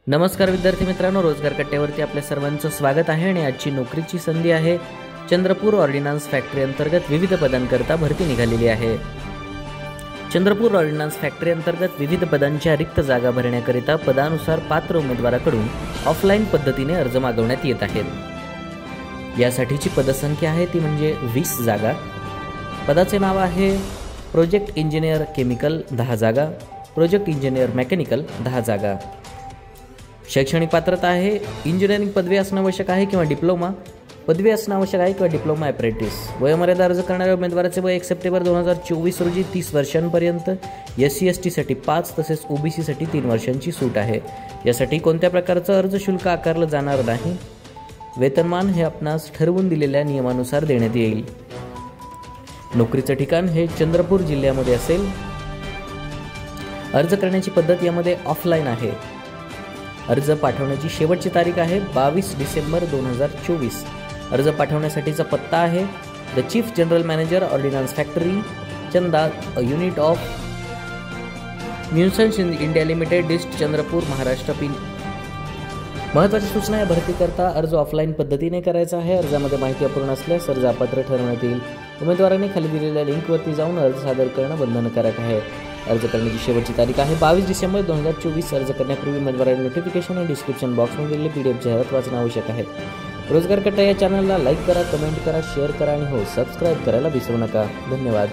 नमस्कार विद्यार्थी मित्रांनो, रोजगार कट्ट्यावरती आपल्या सर्वांचं स्वागत आहे आणि आजची नोकरीची संधी आहे. चंद्रपूर ऑर्डिनन्स फॅक्टरी अंतर्गत विविध पदांकरता भरती निघालेली आहे. चंद्रपूर ऑर्डिनन्स फॅक्टरी अंतर्गत विविध पदांच्या रिक्त जागा भरण्याकरिता पदानुसार पात्र उमेदवाराकडून ऑफलाईन पद्धतीने अर्ज मागवण्यात येत आहेत. यासाठीची पदसंख्या आहे ती म्हणजे 20 जागा. पदाचे नाव आहे प्रोजेक्ट इंजिनियर केमिकल 10 जागा, प्रोजेक्ट इंजिनियर मेकॅनिकल 10 जागा. शैक्षणिक पात्रता आहे इंजिनिअरिंग पदवी असणं आवश्यक आहे किंवा डिप्लोमा पदवी असणं आवश्यक आहे किंवा डिप्लोमा ॲप्रेंटिस. वयोमर्यादा अर्ज करणाऱ्या उमेदवाराचे वय 1 सप्टेंबर 2024 रोजी 30 वर्षांपर्यंत, SC ST साठी 5 तसेच OBC साठी 3 वर्षांची सूट आहे. यासाठी कोणत्या प्रकारचं अर्ज शुल्क आकारलं जाणार नाही. वेतनमान हे आपणास ठरवून दिलेल्या नियमानुसार देण्यात येईल. नोकरीचं ठिकाण हे चंद्रपूर जिल्ह्यामध्ये असेल. अर्ज करण्याची पद्धत यामध्ये ऑफलाईन आहे. अर्ज पाठवण्याची शेवटची तारीख आहे 22 डिसेंबर 2024. अर्ज पाठवण्यासाठीचा पत्ता आहे the chief general manager ordnance factory, Chanda, unit of munitions India limited, dist, Chandrapur, Maharashtra pin. महत्त्वाची सूचना या भरतीकरता अर्ज ऑफलाईन पद्धतीने करायचा आहे. अर्जामध्ये माहिती अपूर्ण असल्यास अर्ज अपात्र ठरवण्यात येईल. उमेदवारांनी खाली दिलेल्या लिंकवरती जाऊन अर्ज सादर करणं बंधनकारक आहे. अर्ज करण्याची शेवटची तारीख आहे 22 डिसेंबर 2024. अर्ज करण्यापूर्वी उमेदवारांनी नोटिफिकेशन आणि डिस्क्रिप्शन बॉक्समध्ये दिलेली PDF जाहिरात वाचणं आवश्यक आहे. रोजगार कट्टा या चॅनलला लाईक करा, कमेंट करा, शेअर करा आणि सबस्क्राईब करायला विसरू नका. धन्यवाद.